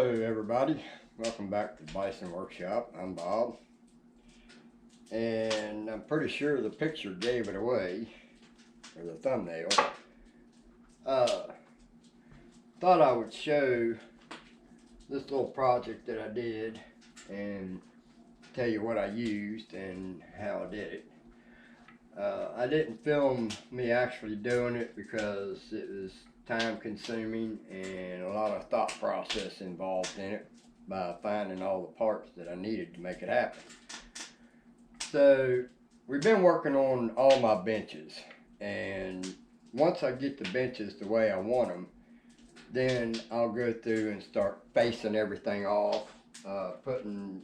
Hello everybody, welcome back to Bison Workshop. I'm Bob, and I'm pretty sure the picture gave it away, or the thumbnail. Thought I would show this little project that I did and tell you what I used and how I did it. I didn't film me actually doing it because it was time consuming and a lot of thought process involved in it by finding all the parts that I needed to make it happen. So we've been working on all my benches, and once I get the benches the way I want them, then I'll go through and start facing everything off, putting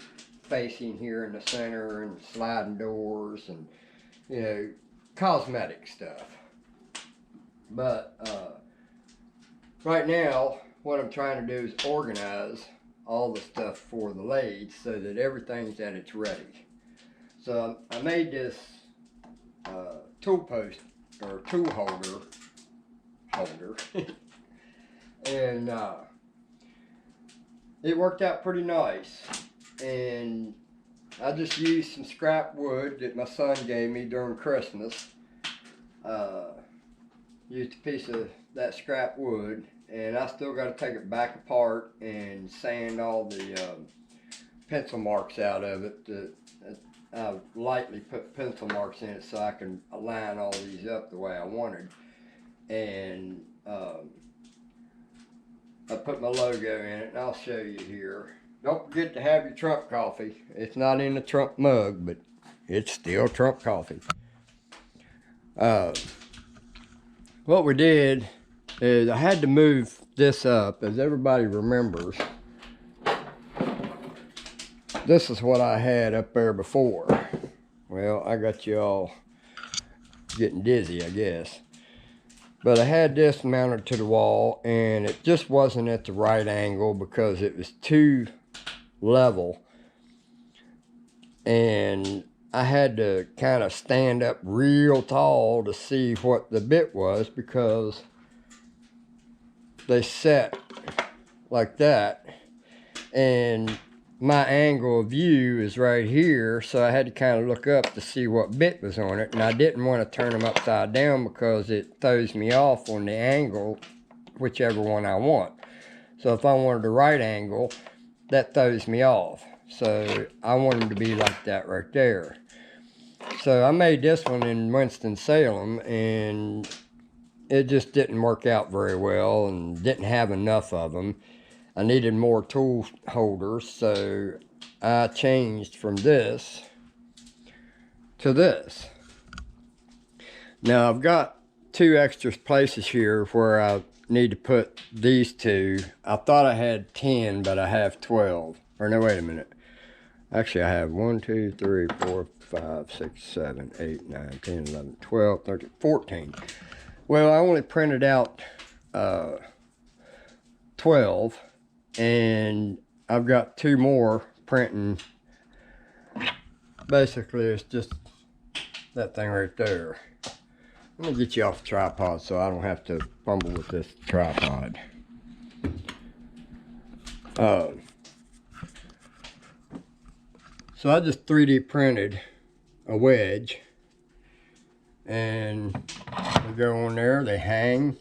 facing here in the center and sliding doors and cosmetic stuff. But right now, what I'm trying to do is organize all the stuff for the lathe so that everything's at its ready. So I made this tool post or tool holder, and it worked out pretty nice. And I just used some scrap wood that my son gave me during Christmas. Used a piece of that scrap wood, and I still got to take it back apart and sand all the pencil marks out of it. I lightly put pencil marks in it so I can align all these up the way I wanted. And I put my logo in it, and I'll show you here. Don't forget to have your Trump coffee. It's not in the Trump mug, but it's still Trump coffee. What we did is I had to move this up. As everybody remembers, this is what I had up there before. Well, I got you all getting dizzy, I guess. But I had this mounted to the wall, and it just wasn't at the right angle because it was too level. And I had to kind of stand up real tall to see what the bit was, because they set like that, and my angle of view is right here, so I had to kind of look up to see what bit was on it. And I didn't want to turn them upside down because it throws me off on the angle, whichever one I want. So if I wanted the right angle, that throws me off. So I wanted to be like that right there. So I made this one in Winston-Salem, and it just didn't work out very well and didn't have enough of them. I needed more tool holders, so I changed from this to this. Now I've got two extra places here where I need to put these two. I thought I had 10, but I have 12. Or no, wait a minute. Actually, I have 1, 2, 3, 4, 5, 6, 7, 8, 9, 10, 11, 12, 13, 14. Well, I only printed out 12, and I've got 2 more printing. Basically, it's just that thing right there. Let me get you off the tripod so I don't have to fumble with this tripod. So I just 3D printed a wedge, and they go on there, they hang,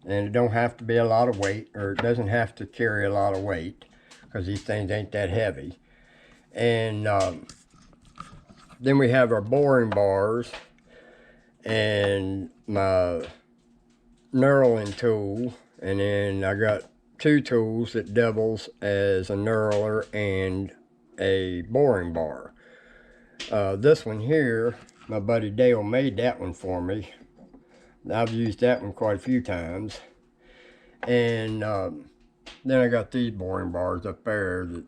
and it don't have to be a lot of weight, or it doesn't have to carry a lot of weight, because these things ain't that heavy. And then we have our boring bars and my knurling tool, and then I got 2 tools that doubles as a knurler and a boring bar. This one here, my buddy Dale made that one for me. I've used that one quite a few times. And then I got these boring bars up there that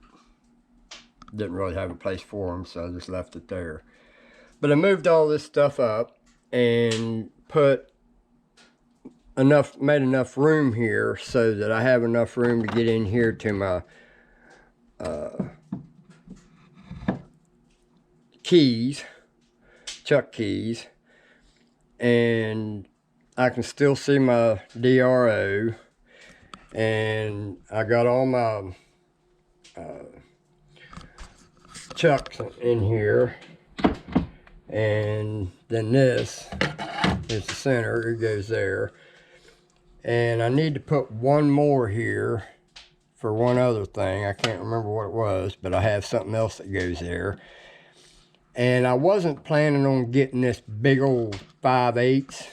didn't really have a place for them, so I just left it there. But I moved all this stuff up and made enough room here so that I have enough room to get in here to my keys, chuck keys, and I can still see my DRO, and I got all my chucks in here, and then this is the center. It goes there, and I need to put one more here for one other thing. I can't remember what it was, but I have something else that goes there. And I wasn't planning on getting this big old 5/8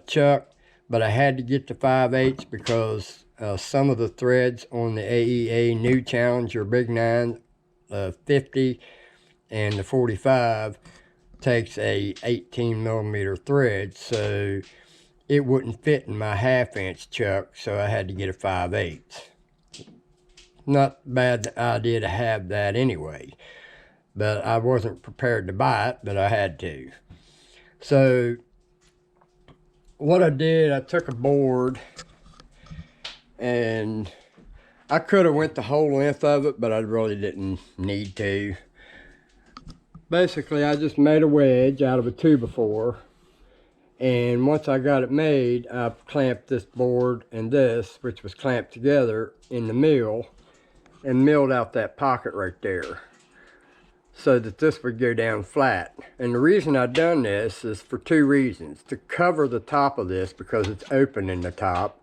chuck, but I had to get the 5/8 because some of the threads on the AEA New Challenger Big 9 50 and the 45 takes a 18 millimeter thread, so it wouldn't fit in my 1/2-inch chuck, so I had to get a 5/8. Not a bad idea to have that anyway, but I wasn't prepared to buy it, but I had to. So what I did, I took a board, and I could have went the whole length of it, but I really didn't need to. Basically, I just made a wedge out of a 2x4, and once I got it made, I clamped this board and this, which was clamped together, in the mill, and milled out that pocket right there so that this would go down flat. And the reason I done this is for 2 reasons. To cover the top of this, because it's open in the top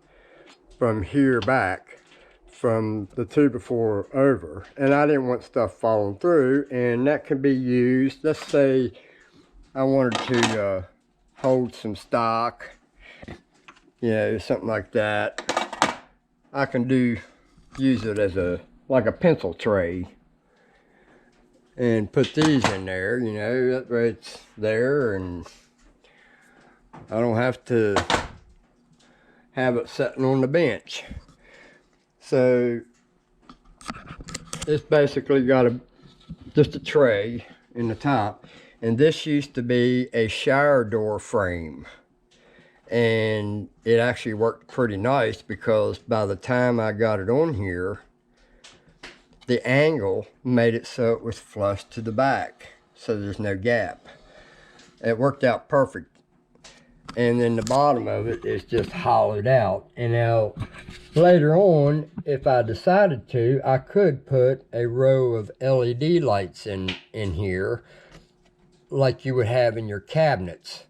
from here back, from the 2x4 over, and I didn't want stuff falling through, and that can be used. Let's say I wanted to hold some stock, you know, something like that. I can use it as like a pencil tray, and put these in there, you know, that way it's there, and I don't have to have it sitting on the bench. So it's basically got just a tray in the top, and this used to be a shower door frame, and it actually worked pretty nice because by the time I got it on here, the angle made it so it was flush to the back, so there's no gap. It worked out perfect. And then the bottom of it is just hollowed out. And now later on, if I decided to, I could put a row of LED lights in here like you would have in your cabinets.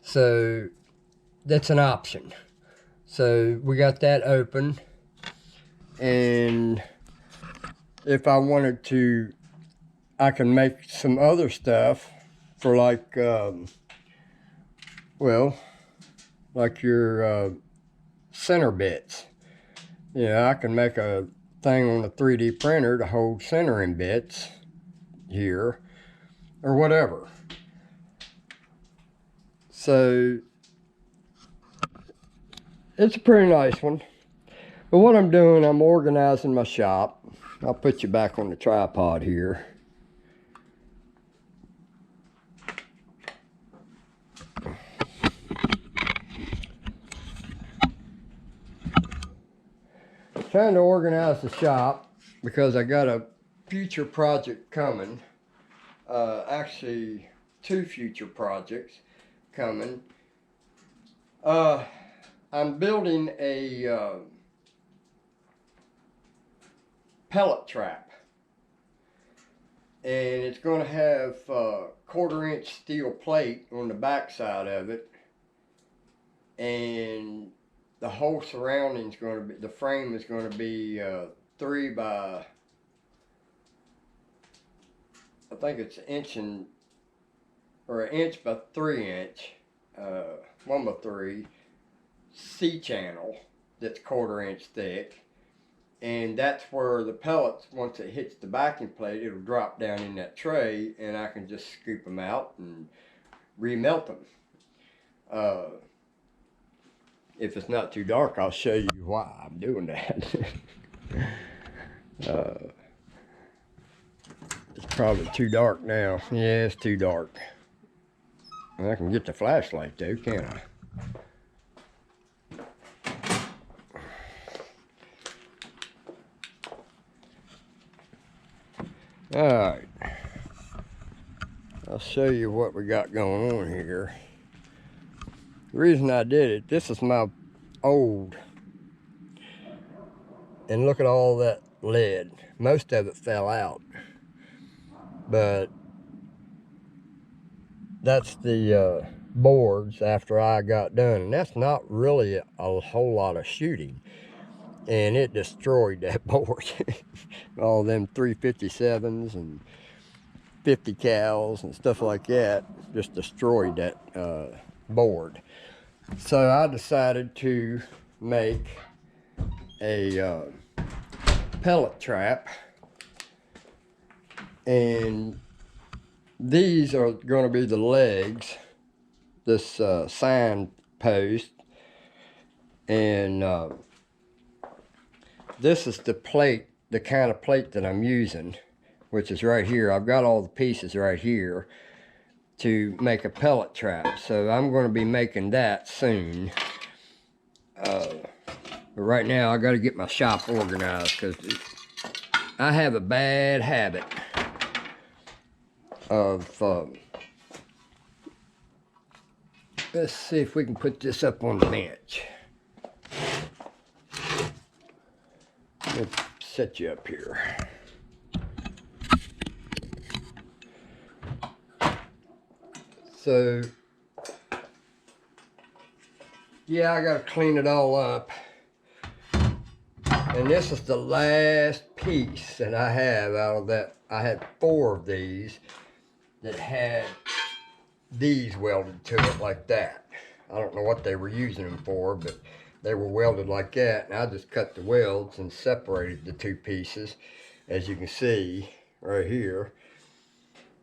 So that's an option. So we got that open, and if I wanted to, I can make some other stuff for like well, like your center bits. Yeah, I can make a thing on a 3D printer to hold centering bits here, or whatever. So it's a pretty nice one. But what I'm doing, I'm organizing my shop. I'll put you back on the tripod here. Trying to organize the shop because I got a future project coming. Actually, 2 future projects coming. I'm building a pellet trap, and it's going to have 1/4-inch steel plate on the back side of it, and the whole surrounding is going to be, the frame is going to be 3 by, I think it's 1 inch by 3 inch, 1 by 3 C-channel that's 1/4 inch thick. And that's where the pellets, once it hits the backing plate, it'll drop down in that tray, and I can just scoop them out and remelt them. If it's not too dark, I'll show you why I'm doing that. It's probably too dark now. Yeah, it's too dark. I can get the flashlight though, can't I? Alright, I'll show you what we got going on here. The reason I did it, this is my old And look at all that lead. Most of it fell out. But that's the boards after I got done. And that's not really a whole lot of shooting. And it destroyed that board. All them 357s and 50 cals and stuff like that just destroyed that board. So I decided to make a pellet trap, and these are going to be the legs, this sign post, and this is the plate, the kind of plate that I'm using, which is right here. I've got all the pieces right here to make a pellet trap, so I'm going to be making that soon. But right now I got to get my shop organized, because I have a bad habit of let's see if we can put this up on the bench. Let's set you up here. So yeah, I gotta clean it all up. And this is the last piece that I have out of that. I had 4 of these that had these welded to it like that. I don't know what they were using them for, but they were welded like that. And I just cut the welds and separated the 2 pieces, as you can see right here.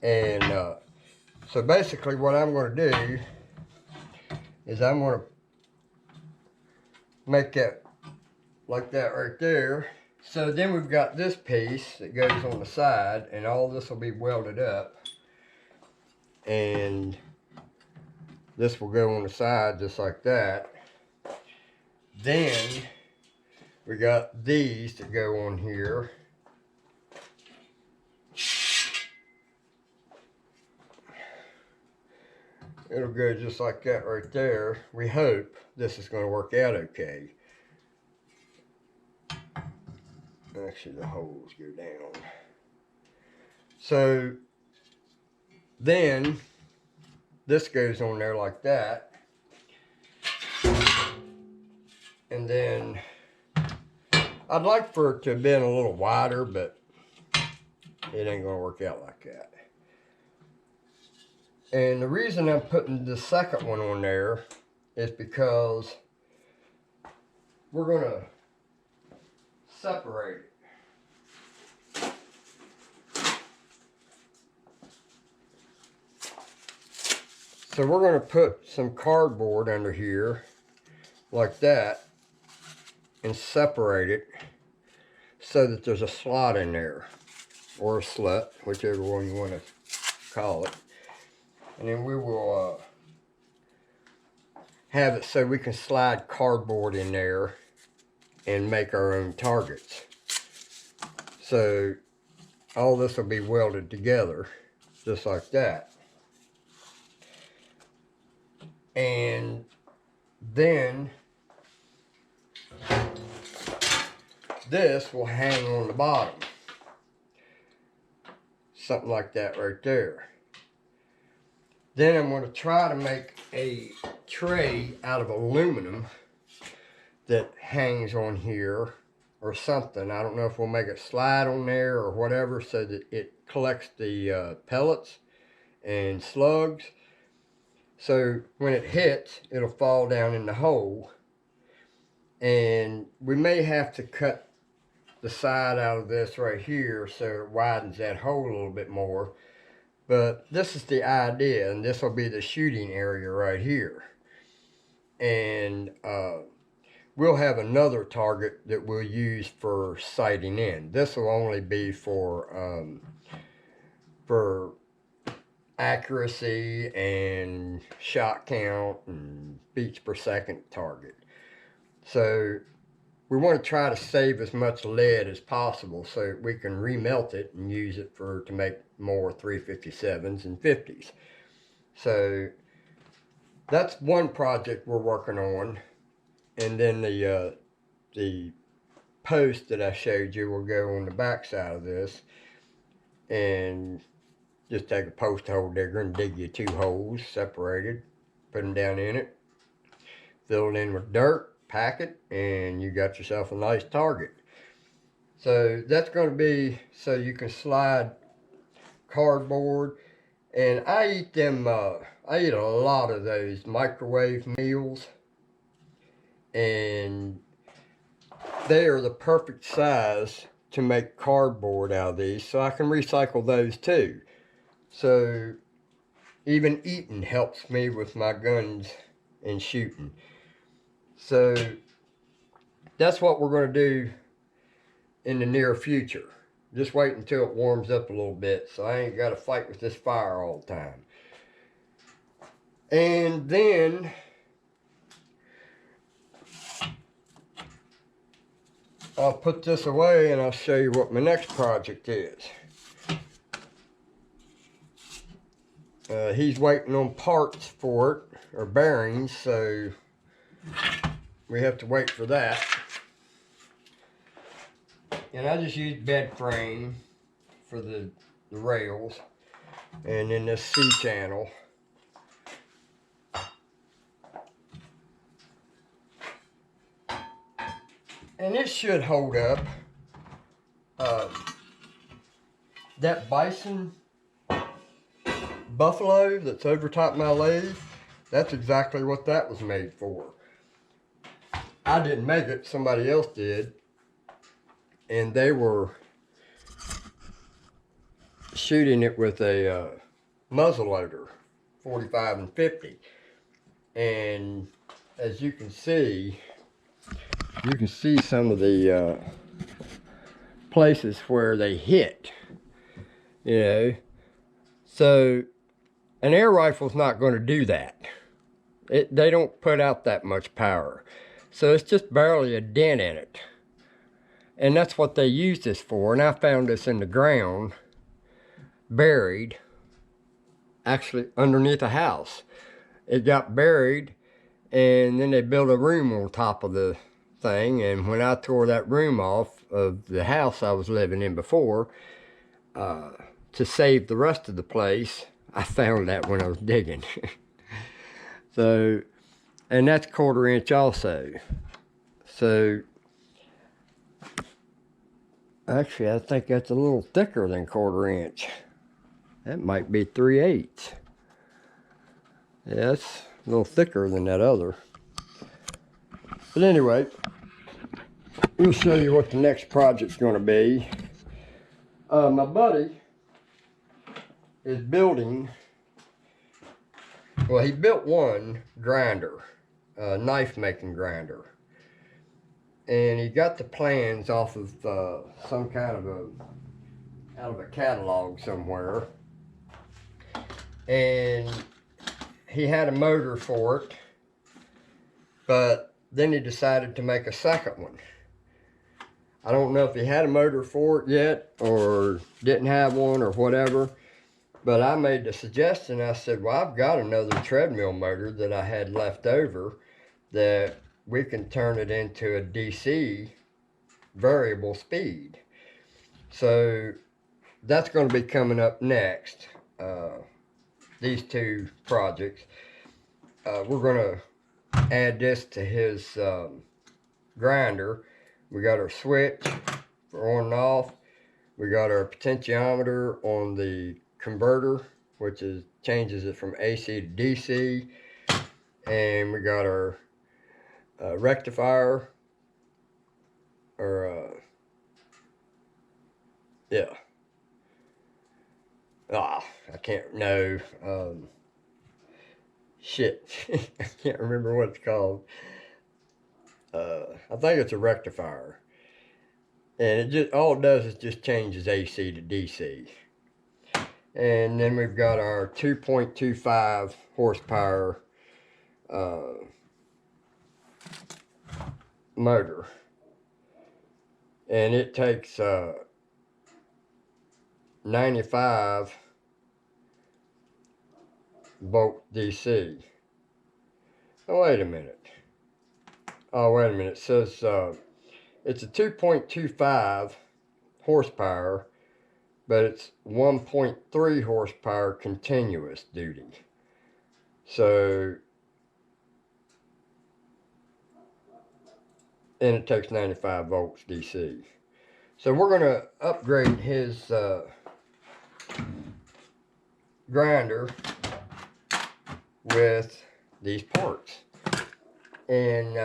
And so basically what I'm going to do is I'm going to make that like that right there. So then we've got this piece that goes on the side, and all this will be welded up, and this will go on the side just like that. Then we got these that go on here. It'll go just like that right there. We hope this is going to work out okay. Actually, the holes go down. So then this goes on there like that. And then I'd like for it to have been a little wider, but it ain't gonna work out like that. And the reason I'm putting the second one on there is because we're gonna separate it. So we're going to put some cardboard under here like that and separate it so that there's a slot in there, or a slut, whichever one you want to call it. And then we will have it so we can slide cardboard in there and make our own targets. So all this will be welded together just like that. And then this will hang on the bottom. Something like that right there. Then I'm going to try to make a tray out of aluminum that hangs on here or something. I don't know if we'll make it slide on there or whatever, so that it collects the pellets and slugs. So when it hits, it'll fall down in the hole. And we may have to cut the side out of this right here so it widens that hole a little bit more. But this is the idea, and this will be the shooting area right here. And we'll have another target that we'll use for sighting in. This will only be for accuracy and shot count and beats per second target. So we want to try to save as much lead as possible so we can remelt it and use it to make more 357s and 50s. So that's one project we're working on. And then the post that I showed you will go on the back side of this, and just take a post hole digger and dig you 2 holes separated, put them down in it, fill it in with dirt, pack it, and you got yourself a nice target. So that's going to be so you can slide cardboard. And I eat them, I eat a lot of those microwave meals, and they are the perfect size to make cardboard out of these, so I can recycle those too. So even eating helps me with my guns and shooting. So that's what we're going to do in the near future. Just wait until it warms up a little bit, so I ain't got to fight with this fire all the time. And then I'll put this away and I'll show you what my next project is. He's waiting on parts for it, or bearings, so we have to wait for that. And I just used bed frame for the rails, and then this C-channel. And it should hold up. That bison buffalo that's over top my lathe, that's exactly what that was made for. I didn't make it, somebody else did. And they were shooting it with a muzzle loader, 45 and 50. And as you can see some of the places where they hit, you know. So an air rifle's not going to do that. They don't put out that much power. So it's just barely a dent in it. And that's what they used this for. And I found this in the ground, buried, actually underneath a house. It got buried, and then they built a room on top of the thing. And when I tore that room off of the house I was living in before, to save the rest of the place, I found that when I was digging. So, and that's 1/4 inch also. So, actually, I think that's a little thicker than 1/4 inch. That might be 3/8. Yeah, it's a little thicker than that other. But anyway, we'll show you what the next project's going to be. My buddy is building, well, he built one grinder, a knife making grinder. And he got the plans off of some kind of out of a catalog somewhere. And he had a motor for it, but then he decided to make a second one. I don't know if he had a motor for it yet or didn't have one or whatever, but I made the suggestion. I said, well, I've got another treadmill motor that I had left over that we can turn it into a DC variable speed. So that's going to be coming up next. These 2 projects. We're going to add this to his grinder. We got our switch for on and off. We got our potentiometer on the converter, which changes it from AC to DC. And we got our rectifier, or yeah. I can't know. Shit, I can't remember what it's called. I think it's a rectifier, and it just all it does is just changes AC to DC. And then we've got our 2.25 horsepower motor, and it takes 95 volt DC. Oh, wait a minute. It says It's a 2.25 horsepower, but it's 1.3 horsepower continuous duty. So, and it takes 95 volts DC. So we're going to upgrade his grinder with these parts. And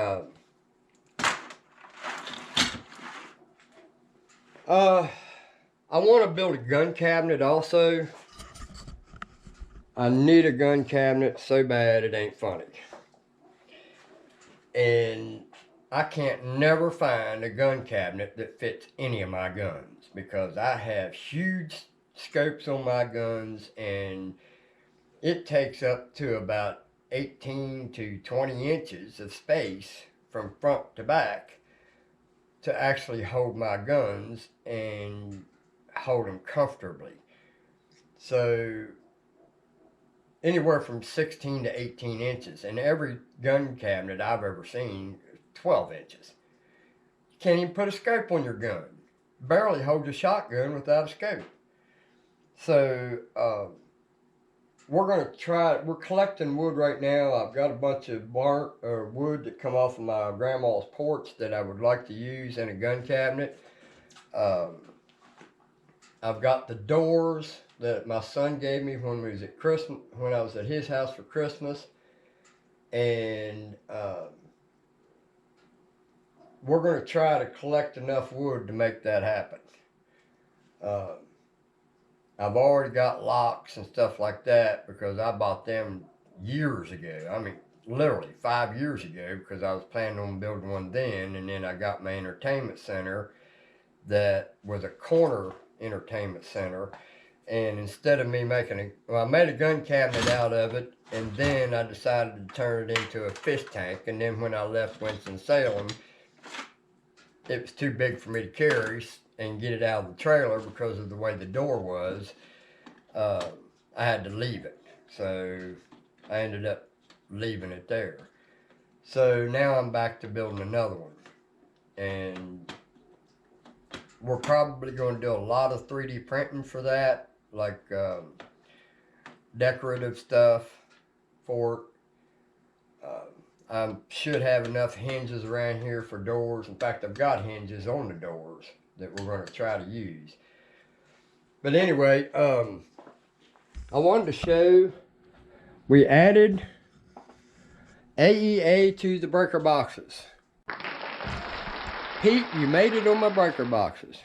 I want to build a gun cabinet also. I need a gun cabinet so bad it ain't funny. And I can't never find a gun cabinet that fits any of my guns because I have huge scopes on my guns and it takes up to about 18 to 20 inches of space from front to back to actually hold my guns and hold them comfortably. So anywhere from 16 to 18 inches, and every gun cabinet I've ever seen 12 inches. You can't even put a scope on your gun. Barely hold a shotgun without a scope. So we're going to try, we're collecting wood right now. I've got a bunch of wood that come off of my grandma's porch that I would like to use in a gun cabinet. I've got the doors that my son gave me when we was at Christmas, when I was at his house for Christmas. And we're going to try to collect enough wood to make that happen. I've already got locks and stuff like that because I bought them years ago. I mean, literally 5 years ago, because I was planning on building one then. And then I got my entertainment center that was a corner entertainment center. And instead of me making I made a gun cabinet out of it, and then I decided to turn it into a fish tank. And then when I left Winston-Salem, it was too big for me to carry and get it out of the trailer because of the way the door was. I had to leave it. So I ended up leaving it there. So now I'm back to building another one. And we're probably going to do a lot of 3D printing for that, like decorative stuff for it. I should have enough hinges around here for doors. In fact, I've got hinges on the doors that we're going to try to use. But anyway, I wanted to show, we added AEA to the breaker boxes. Pete, you made it on my breaker boxes.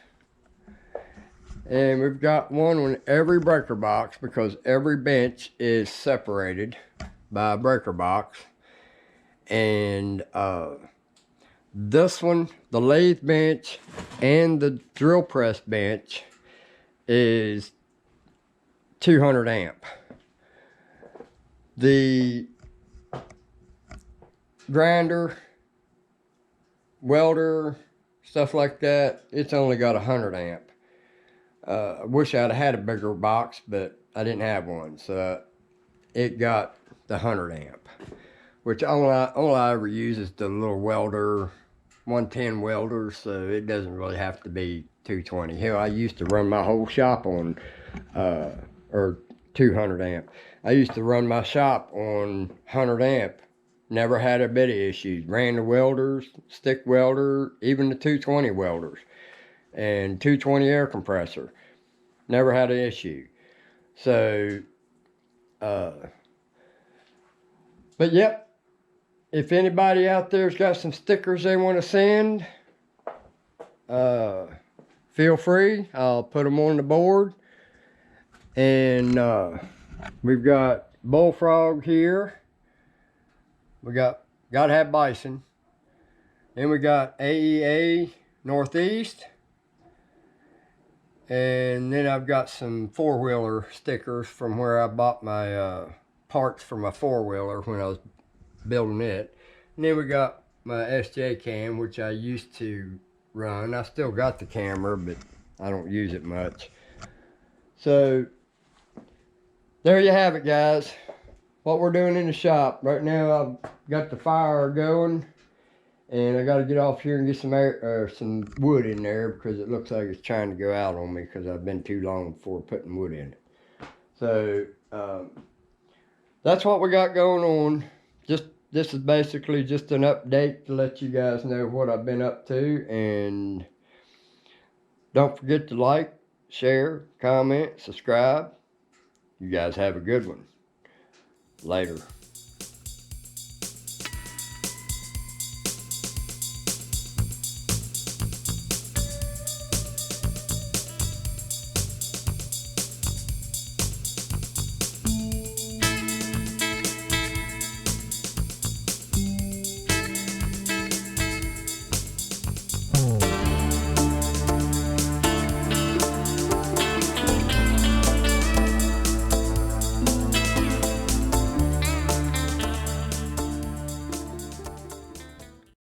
And we've got one on every breaker box because every bench is separated by a breaker box. And this one, the lathe bench and the drill press bench, is 200 amp. The grinder, welder, stuff like that, it's only got 100 amp. I wish I'd had a bigger box, but I didn't have one, so it got the 100 amp, which all I ever use is the little welder, 110 welder, so it doesn't really have to be 220. Hell, I used to run my whole shop on, or 200 amp. I used to run my shop on 100 amp. Never had a bit of issues. Ran the welders, stick welder, even the 220 welders, and 220 air compressor. Never had an issue. So, but yep. If anybody out there's got some stickers they want to send, feel free. I'll put them on the board. And we've got bullfrog here. We gotta have bison. Then we got AEA Northeast. And then I've got some four-wheeler stickers from where I bought my parts for my four-wheeler when I was building it. And then we got my SJ cam, which I used to run. I still got the camera, but I don't use it much. So there you have it, guys. What we're doing in the shop right now, I've got the fire going, And I got to get off here and get some air, or some wood in there, because it looks like it's trying to go out on me because I've been too long before putting wood in. So that's what we got going on. This is basically just an update to let you guys know what I've been up to. And don't forget to like, share, comment, subscribe. You guys have a good one. Later.